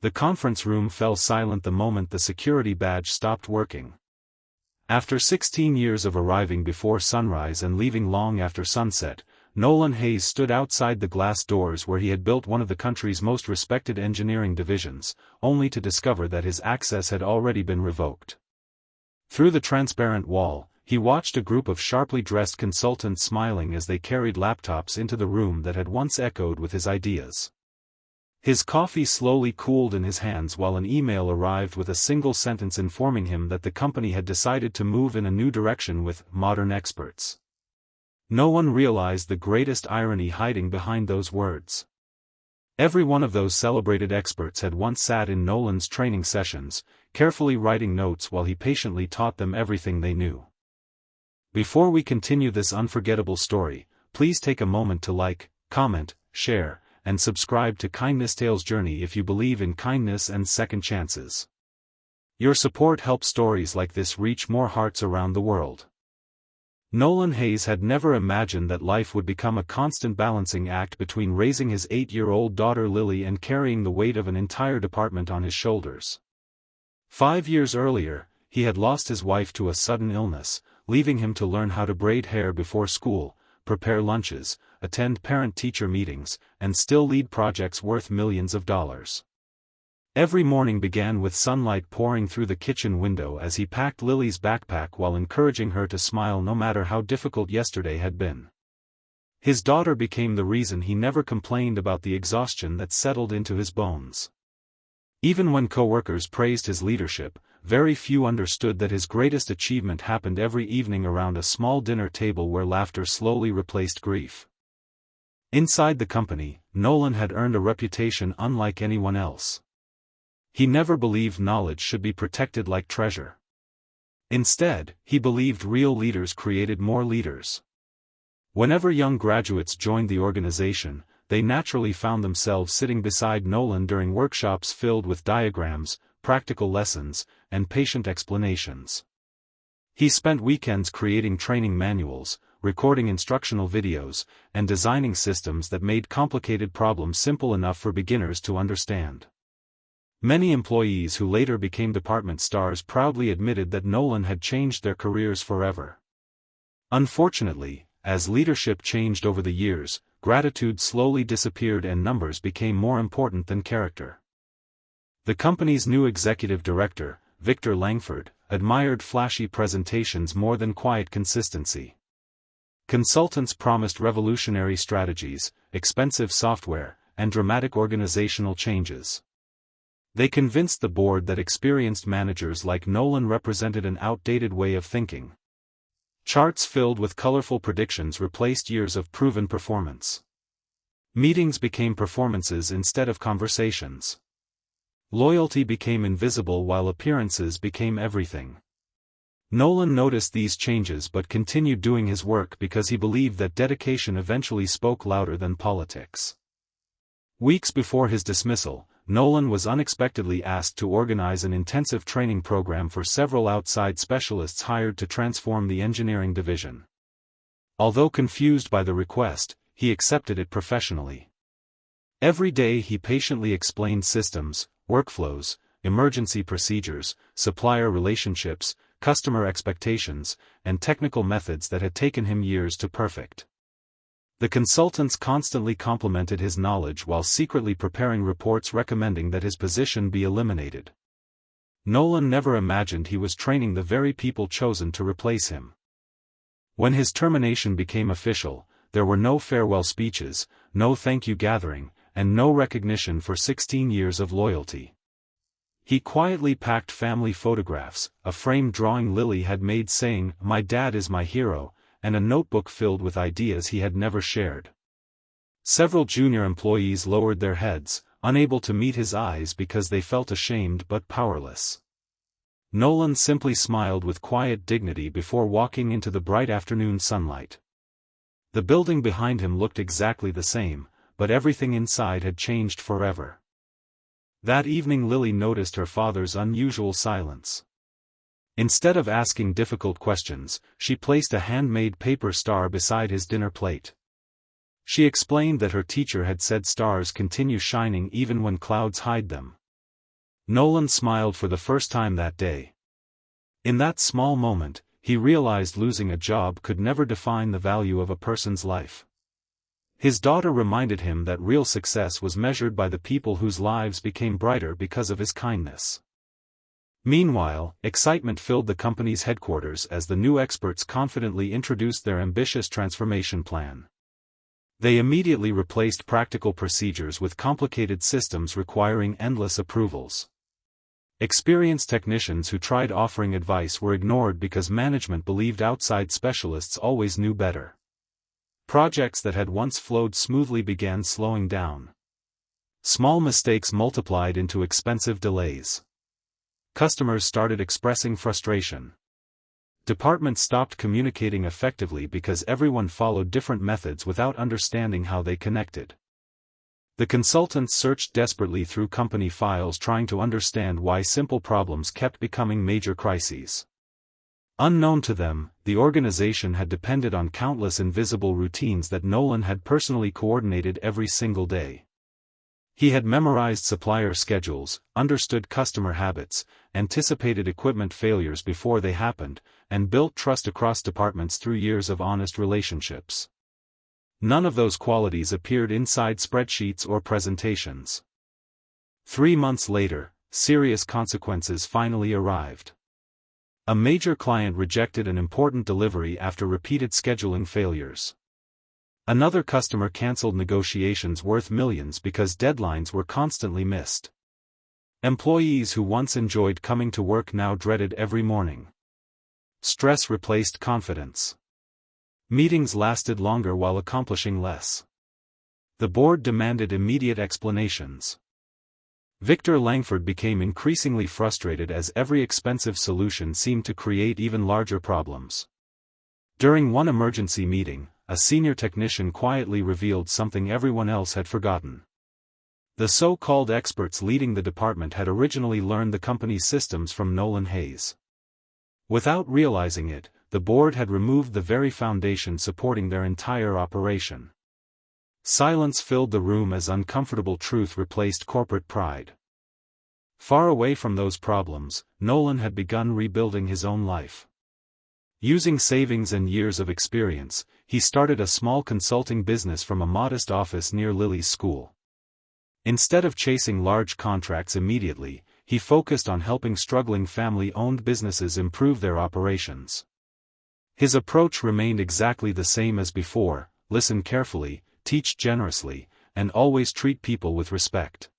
The conference room fell silent the moment the security badge stopped working. After 16 years of arriving before sunrise and leaving long after sunset, Nolan Hayes stood outside the glass doors where he had built one of the country's most respected engineering divisions, only to discover that his access had already been revoked. Through the transparent wall, he watched a group of sharply dressed consultants smiling as they carried laptops into the room that had once echoed with his ideas. His coffee slowly cooled in his hands while an email arrived with a single sentence informing him that the company had decided to move in a new direction with modern experts. No one realized the greatest irony hiding behind those words. Every one of those celebrated experts had once sat in Nolan's training sessions, carefully writing notes while he patiently taught them everything they knew. Before we continue this unforgettable story, please take a moment to like, comment, share, and subscribe to Kindness Tales Journey if you believe in kindness and second chances. Your support helps stories like this reach more hearts around the world. Nolan Hayes had never imagined that life would become a constant balancing act between raising his 8-year-old daughter Lily and carrying the weight of an entire department on his shoulders. 5 years earlier, he had lost his wife to a sudden illness, leaving him to learn how to braid hair before school, prepare lunches, attend parent-teacher meetings, and still lead projects worth millions of dollars. Every morning began with sunlight pouring through the kitchen window as he packed Lily's backpack while encouraging her to smile no matter how difficult yesterday had been. His daughter became the reason he never complained about the exhaustion that settled into his bones. Even when co-workers praised his leadership, very few understood that his greatest achievement happened every evening around a small dinner table where laughter slowly replaced grief. Inside the company, Nolan had earned a reputation unlike anyone else. He never believed knowledge should be protected like treasure. Instead, he believed real leaders created more leaders. Whenever young graduates joined the organization, they naturally found themselves sitting beside Nolan during workshops filled with diagrams, practical lessons, and patient explanations. He spent weekends creating training manuals, recording instructional videos, and designing systems that made complicated problems simple enough for beginners to understand. Many employees who later became department stars proudly admitted that Nolan had changed their careers forever. Unfortunately, as leadership changed over the years, gratitude slowly disappeared and numbers became more important than character. The company's new executive director, Victor Langford, admired flashy presentations more than quiet consistency. Consultants promised revolutionary strategies, expensive software, and dramatic organizational changes. They convinced the board that experienced managers like Nolan represented an outdated way of thinking. Charts filled with colorful predictions replaced years of proven performance. Meetings became performances instead of conversations. Loyalty became invisible while appearances became everything. Nolan noticed these changes but continued doing his work because he believed that dedication eventually spoke louder than politics. Weeks before his dismissal, Nolan was unexpectedly asked to organize an intensive training program for several outside specialists hired to transform the engineering division. Although confused by the request, he accepted it professionally. Every day he patiently explained systems, workflows, emergency procedures, supplier relationships, customer expectations, and technical methods that had taken him years to perfect. The consultants constantly complimented his knowledge while secretly preparing reports recommending that his position be eliminated. Nolan never imagined he was training the very people chosen to replace him. When his termination became official, there were no farewell speeches, no thank you gathering, and no recognition for 16 years of loyalty. He quietly packed family photographs, a framed drawing Lily had made saying, "My dad is my hero," and a notebook filled with ideas he had never shared. Several junior employees lowered their heads, unable to meet his eyes because they felt ashamed but powerless. Nolan simply smiled with quiet dignity before walking into the bright afternoon sunlight. The building behind him looked exactly the same, but everything inside had changed forever. That evening Lily noticed her father's unusual silence. Instead of asking difficult questions, she placed a handmade paper star beside his dinner plate. She explained that her teacher had said stars continue shining even when clouds hide them. Nolan smiled for the first time that day. In that small moment, he realized losing a job could never define the value of a person's life. His daughter reminded him that real success was measured by the people whose lives became brighter because of his kindness. Meanwhile, excitement filled the company's headquarters as the new experts confidently introduced their ambitious transformation plan. They immediately replaced practical procedures with complicated systems requiring endless approvals. Experienced technicians who tried offering advice were ignored because management believed outside specialists always knew better. Projects that had once flowed smoothly began slowing down. Small mistakes multiplied into expensive delays. Customers started expressing frustration. Departments stopped communicating effectively because everyone followed different methods without understanding how they connected. The consultants searched desperately through company files trying to understand why simple problems kept becoming major crises. Unknown to them, the organization had depended on countless invisible routines that Nolan had personally coordinated every single day. He had memorized supplier schedules, understood customer habits, anticipated equipment failures before they happened, and built trust across departments through years of honest relationships. None of those qualities appeared inside spreadsheets or presentations. 3 months later, serious consequences finally arrived. A major client rejected an important delivery after repeated scheduling failures. Another customer canceled negotiations worth millions because deadlines were constantly missed. Employees who once enjoyed coming to work now dreaded every morning. Stress replaced confidence. Meetings lasted longer while accomplishing less. The board demanded immediate explanations. Victor Langford became increasingly frustrated as every expensive solution seemed to create even larger problems. During one emergency meeting, a senior technician quietly revealed something everyone else had forgotten. The so-called experts leading the department had originally learned the company's systems from Nolan Hayes. Without realizing it, the board had removed the very foundation supporting their entire operation. Silence filled the room as uncomfortable truth replaced corporate pride. Far away from those problems, Nolan had begun rebuilding his own life. Using savings and years of experience, he started a small consulting business from a modest office near Lily's school. Instead of chasing large contracts immediately, he focused on helping struggling family-owned businesses improve their operations. His approach remained exactly the same as before: listen carefully, teach generously, and always treat people with respect.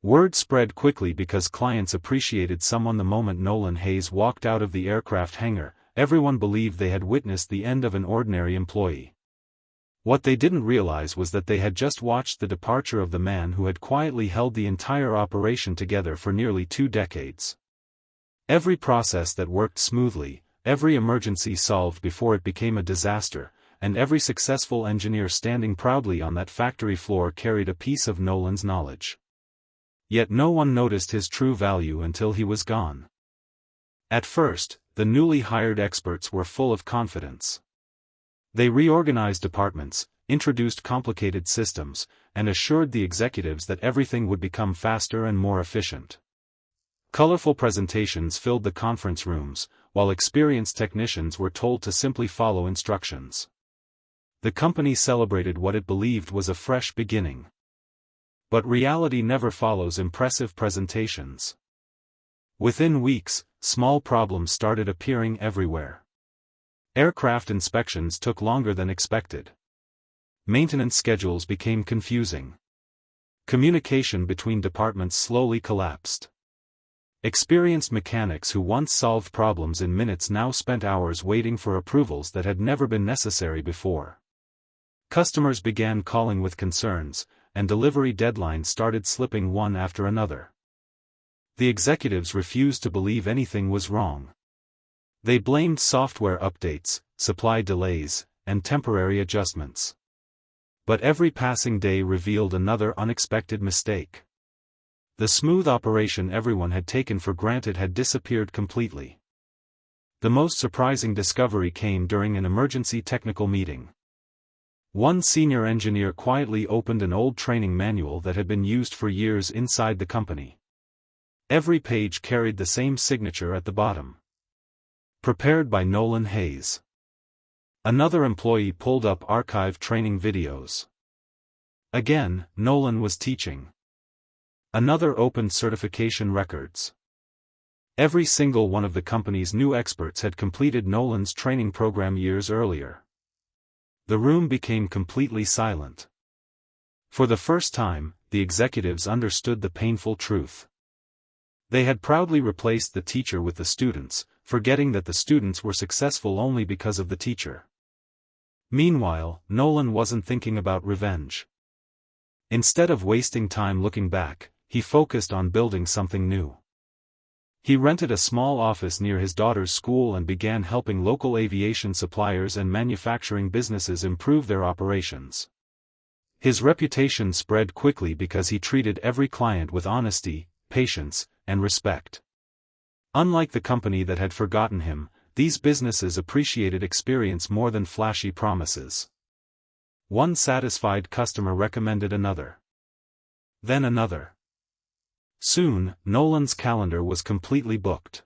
Word spread quickly because clients appreciated someone. The moment Nolan Hayes walked out of the aircraft hangar, everyone believed they had witnessed the end of an ordinary employee. What they didn't realize was that they had just watched the departure of the man who had quietly held the entire operation together for nearly 2 decades. Every process that worked smoothly, every emergency solved before it became a disaster, and every successful engineer standing proudly on that factory floor carried a piece of Nolan's knowledge. Yet no one noticed his true value until he was gone. At first, the newly hired experts were full of confidence. They reorganized departments, introduced complicated systems, and assured the executives that everything would become faster and more efficient. Colorful presentations filled the conference rooms, while experienced technicians were told to simply follow instructions. The company celebrated what it believed was a fresh beginning. But reality never follows impressive presentations. Within weeks, small problems started appearing everywhere. Aircraft inspections took longer than expected. Maintenance schedules became confusing. Communication between departments slowly collapsed. Experienced mechanics who once solved problems in minutes now spent hours waiting for approvals that had never been necessary before. Customers began calling with concerns, and delivery deadlines started slipping one after another. The executives refused to believe anything was wrong. They blamed software updates, supply delays, and temporary adjustments. But every passing day revealed another unexpected mistake. The smooth operation everyone had taken for granted had disappeared completely. The most surprising discovery came during an emergency technical meeting. One senior engineer quietly opened an old training manual that had been used for years inside the company. Every page carried the same signature at the bottom. Prepared by Nolan Hayes. Another employee pulled up archived training videos. Again, Nolan was teaching. Another opened certification records. Every single one of the company's new experts had completed Nolan's training program years earlier. The room became completely silent. For the first time, the executives understood the painful truth. They had proudly replaced the teacher with the students, forgetting that the students were successful only because of the teacher. Meanwhile, Nolan wasn't thinking about revenge. Instead of wasting time looking back, he focused on building something new. He rented a small office near his daughter's school and began helping local aviation suppliers and manufacturing businesses improve their operations. His reputation spread quickly because he treated every client with honesty, patience, and respect. Unlike the company that had forgotten him, these businesses appreciated experience more than flashy promises. One satisfied customer recommended another. Then another. Soon, Nolan's calendar was completely booked.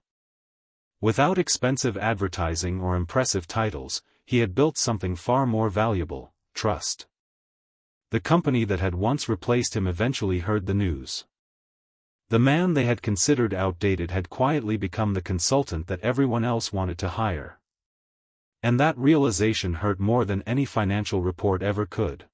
Without expensive advertising or impressive titles, he had built something far more valuable: trust. The company that had once replaced him eventually heard the news. The man they had considered outdated had quietly become the consultant that everyone else wanted to hire. And that realization hurt more than any financial report ever could.